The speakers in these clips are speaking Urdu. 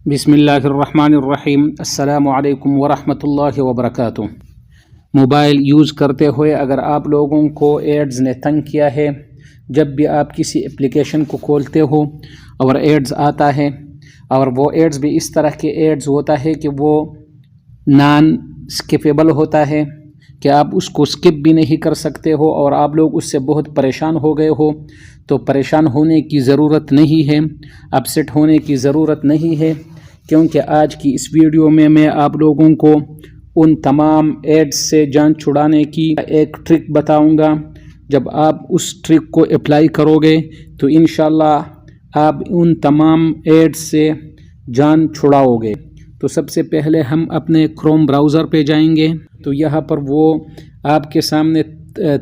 بسم اللہ الرحمن الرحیم۔ السلام علیکم ورحمۃ اللہ وبرکاتہ۔ موبائل یوز کرتے ہوئے اگر آپ لوگوں کو ایڈز نے تنگ کیا ہے، جب بھی آپ کسی اپلیکیشن کو کھولتے ہو اور ایڈز آتا ہے، اور وہ ایڈز بھی اس طرح کے ایڈز ہوتا ہے کہ وہ نان سکیپیبل ہوتا ہے کہ آپ اس کو سکپ بھی نہیں کر سکتے ہو، اور آپ لوگ اس سے بہت پریشان ہو گئے ہو، تو پریشان ہونے کی ضرورت نہیں ہے، اپسیٹ ہونے کی ضرورت نہیں ہے، کیونکہ آج کی اس ویڈیو میں آپ لوگوں کو ان تمام ایڈز سے جان چھڑانے کی ایک ٹرک بتاؤں گا۔ جب آپ اس ٹرک کو اپلائی کرو گے تو انشاءاللہ آپ ان تمام ایڈز سے جان چھڑاؤ گے۔ تو سب سے پہلے ہم اپنے کروم براؤزر پہ جائیں گے، تو یہاں پر وہ آپ کے سامنے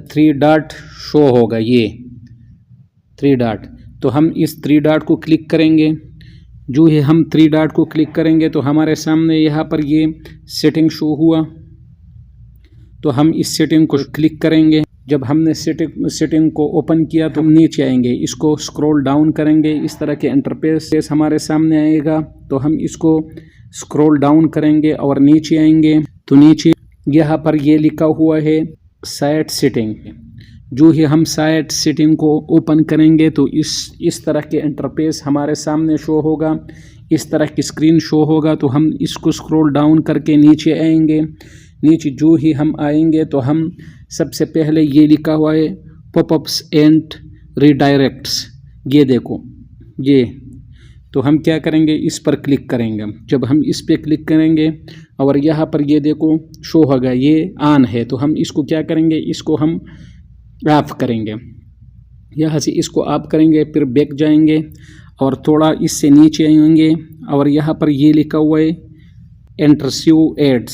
3 ڈاٹ شو ہوگا، یہ 3 ڈاٹ، تو ہم اس 3 ڈاٹ کو کلک کریں گے۔ جو ہی ہم 3 ڈاٹ کو کلک کریں گے تو ہمارے سامنے یہاں پر یہ سیٹنگ شو ہوا، تو ہم اس سیٹنگ کو کلک کریں گے۔ جب ہم نے سیٹنگ کو اوپن کیا تو ہم نیچے آئیں گے، اس کو سکرول ڈاؤن کریں گے، اس طرح کے انٹرفیس ہمارے سامنے آئے گا، تو ہم اس کو سکرول ڈاؤن کریں گے اور نیچے آئیں گے، تو نیچے یہاں پر یہ لکھا ہوا ہے سائٹ سیٹنگ۔ جو ہی ہم سائٹ سیٹنگ کو اوپن کریں گے تو اس طرح کے انٹرفیس ہمارے سامنے شو ہوگا، اس طرح کی اسکرین شو ہوگا، تو ہم اس کو سکرول ڈاؤن کر کے نیچے آئیں گے۔ نیچے جو ہی ہم آئیں گے تو ہم سب سے پہلے یہ لکھا ہوا ہے پاپ اپس اینڈ ریڈائریکٹس، یہ دیکھو یہ، تو ہم کیا کریں گے، اس پر کلک کریں گے۔ جب ہم اس پہ کلک کریں گے اور یہاں پر یہ دیکھو شو ہوگا، یہ آن ہے، تو ہم اس کو کیا کریں گے، اس کو ہم آف کریں گے۔ یہاں سے اس کو آف کریں گے، پھر بیک جائیں گے اور تھوڑا اس سے نیچے آئیں گے، اور یہاں پر یہ لکھا ہوا ہے انٹرسیو ایڈز،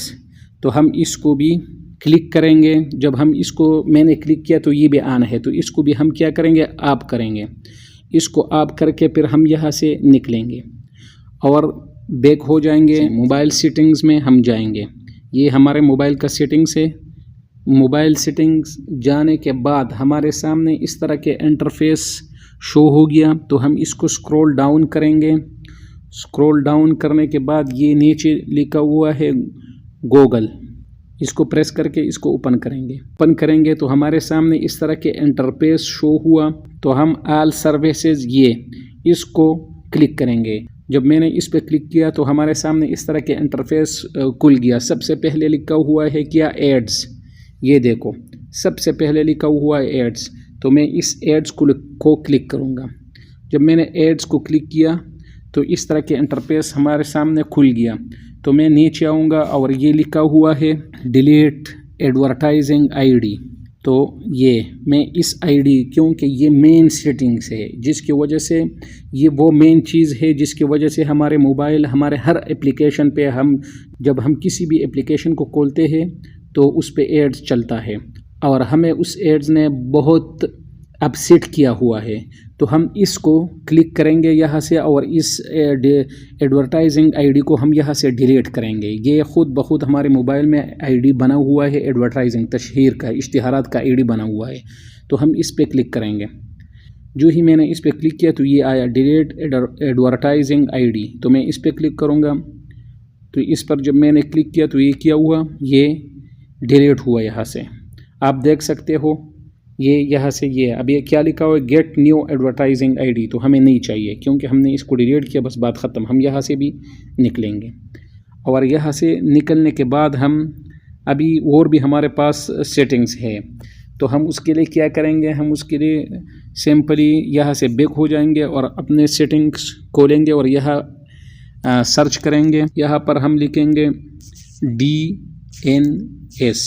تو ہم اس کو بھی کلک کریں گے۔ جب ہم اس کو میں نے کلک کیا تو یہ بھی آن ہے، تو اس کو بھی ہم کیا کریں گے، آف کریں گے۔ اس کو آف کر کے پھر ہم یہاں سے نکلیں گے اور بیک ہو جائیں گے، موبائل سیٹنگز میں ہم جائیں گے۔ یہ ہمارے موبائل کا سیٹنگز ہے۔ موبائل سیٹنگز جانے کے بعد ہمارے سامنے اس طرح کے انٹرفیس شو ہو گیا، تو ہم اس کو سکرول ڈاؤن کریں گے۔ سکرول ڈاؤن کرنے کے بعد یہ نیچے لکھا ہوا ہے گوگل، اس کو پریس کر کے اس کو اوپن کریں گے۔ اوپن کریں گے تو ہمارے سامنے اس طرح کے انٹرفیس شو ہوا، تو ہم آل سروسز یہ اس کو کلک کریں گے۔ جب میں نے اس پہ کلک کیا تو ہمارے سامنے اس طرح کے انٹرفیس کھل گیا۔ سب سے پہلے لکھا ہوا ہے کیا، ایڈز، یہ دیکھو سب سے پہلے لکھا ہوا ہے ایڈز، تو میں اس ایڈز کو کلک کروں گا۔ جب میں نے ایڈز کو کلک کیا تو اس طرح کے انٹرفیس ہمارے سامنے کھل گیا، تو میں نیچے آؤں گا اور یہ لکھا ہوا ہے ڈیلیٹ ایڈورٹائزنگ آئی ڈی، تو یہ میں اس آئی ڈی، کیونکہ یہ مین سیٹنگز ہے، جس کی وجہ سے یہ وہ مین چیز ہے جس کی وجہ سے ہمارے موبائل، ہمارے ہر اپلیکیشن پہ جب ہم کسی بھی اپلیکیشن کو کھولتے ہیں تو اس پہ ایڈز چلتا ہے، اور ہمیں اس ایڈز نے بہت اپسیٹ کیا ہوا ہے، تو ہم اس کو کلک کریں گے یہاں سے، اور اس ایڈورٹائزنگ آئی ڈی کو ہم یہاں سے ڈیلیٹ کریں گے۔ یہ خود بخود ہمارے موبائل میں آئی ڈی بنا ہوا ہے، ایڈورٹائزنگ، تشہیر کا، اشتہارات کا آئی ڈی بنا ہوا ہے، تو ہم اس پہ کلک کریں گے۔ جو ہی میں نے اس پہ کلک کیا تو یہ آیا ڈیلیٹ ایڈورٹائزنگ آئی ڈی، تو میں اس پہ کلک کروں گا، تو اس پر جب میں نے کلک کیا تو یہ کیا ہوا، یہ ڈیلیٹ ہوا یہاں سے، آپ دیکھ سکتے ہو، یہ یہاں سے یہ اب یہ کیا لکھا ہوا ہے، get new advertising I D, تو ہمیں نہیں چاہیے کیونکہ ہم نے اس کو ڈیلیٹ کیا، بس بات ختم۔ ہم یہاں سے بھی نکلیں گے، اور یہاں سے نکلنے کے بعد ہم ابھی اور بھی ہمارے پاس سیٹنگز ہے، تو ہم اس کے لیے کیا کریں گے، ہم اس کے لیے سمپلی یہاں سے بیک ہو جائیں گے اور اپنے سیٹنگز کھولیں گے، اور یہاں سرچ کریں گے۔ یہاں پر ہم لکھیں گے DNS۔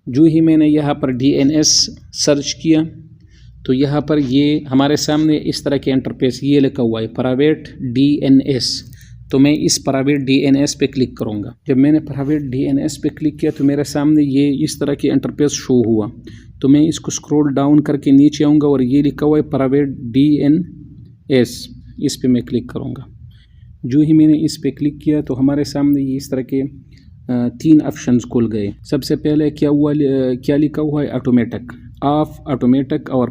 جو ہی میں نے یہاں پر DNS سرچ کیا تو یہاں پر یہ ہمارے سامنے اس طرح کے انٹرفیس یہ لکھا ہوا ہے پرائیویٹ DNS، تو میں اس پرائیویٹ DNS پہ کلک کروں گا۔ جب میں نے پرائیویٹ DNS پہ کلک کیا تو میرے سامنے یہ اس طرح کے انٹرفیس شو ہوا، تو میں اس کو سکرول ڈاؤن کر کے نیچے آؤں گا اور یہ لکھا ہوا ہے پرائیویٹ DNS، اس پہ میں کلک کروں گا۔ جو ہی میں نے اس پہ کلک کیا تو ہمارے سامنے یہ اس طرح کے 3 آپشنز کھل گئے۔ سب سے پہلے کیا لکھا ہوا ہے، آٹومیٹک، آف آٹومیٹک اور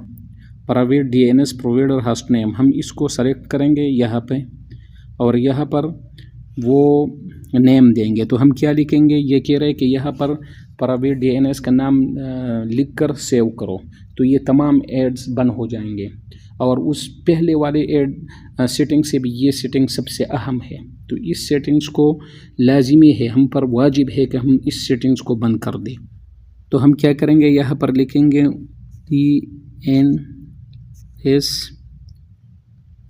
پرائیویٹ DNS پرووائڈر ہاسٹ نیم، ہم اس کو سلیکٹ کریں گے یہاں پہ، اور یہاں پر وہ نیم دیں گے. تو ہم کیا لکھیں گے؟ یہ کہہ رہے کہ یہاں پر پرائیویٹ ڈی این ایس کا نام لکھ کر سیو کرو. تو یہ تمام ایڈز بند ہو جائیں گے. اور اس پہلے والے ایڈ سیٹنگ سے بھی یہ سیٹنگ سب سے اہم ہے. تو اس سیٹنگز کو لازمی ہے، ہم پر واجب ہے کہ ہم اس سیٹنگز کو بند کر دیں. تو ہم کیا کریں گے؟ یہاں پر لکھیں گے DNS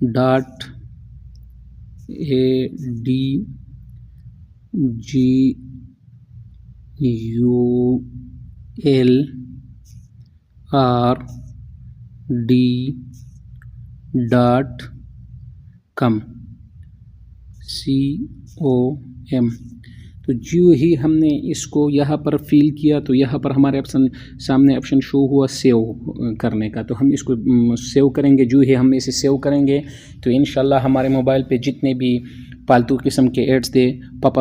ADGULRD.com COM. تو جو ہی ہم نے اس کو یہاں پر فیل کیا تو یہاں پر ہمارے سامنے آپشن شو ہوا سیو کرنے کا. تو ہم اس کو سیو کریں گے. جو ہی ہم اسے سیو کریں گے تو انشاءاللہ ہمارے موبائل پہ جتنے بھی پالتو قسم کے ایڈز تھے، پاپ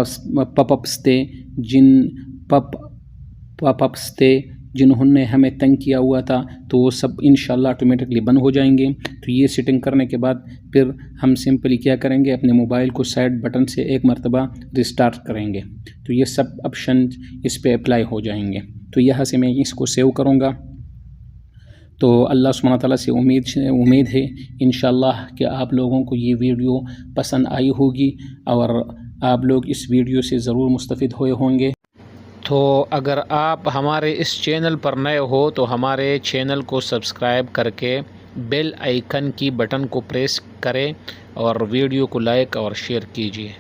اپس تھے جنہوں نے ہمیں تنگ کیا ہوا تھا، تو وہ سب انشاءاللہ آٹومیٹکلی بند ہو جائیں گے. تو یہ سیٹنگ کرنے کے بعد پھر ہم سمپلی کیا کریں گے؟ اپنے موبائل کو سائڈ بٹن سے ایک مرتبہ ریسٹارٹ کریں گے. تو یہ سب آپشن اس پہ اپلائی ہو جائیں گے. تو یہاں سے میں اس کو سیو کروں گا. تو اللہ سبحانہ تعالیٰ سے امید ہے انشاءاللہ کہ آپ لوگوں کو یہ ویڈیو پسند آئی ہوگی اور آپ لوگ اس ویڈیو سے ضرور مستفید ہوئے ہوں گے. تو اگر آپ ہمارے اس چینل پر نئے ہو تو ہمارے چینل کو سبسکرائب کر کے بیل آئیکن کی بٹن کو پریس کریں اور ویڈیو کو لائک اور شیئر کیجیے.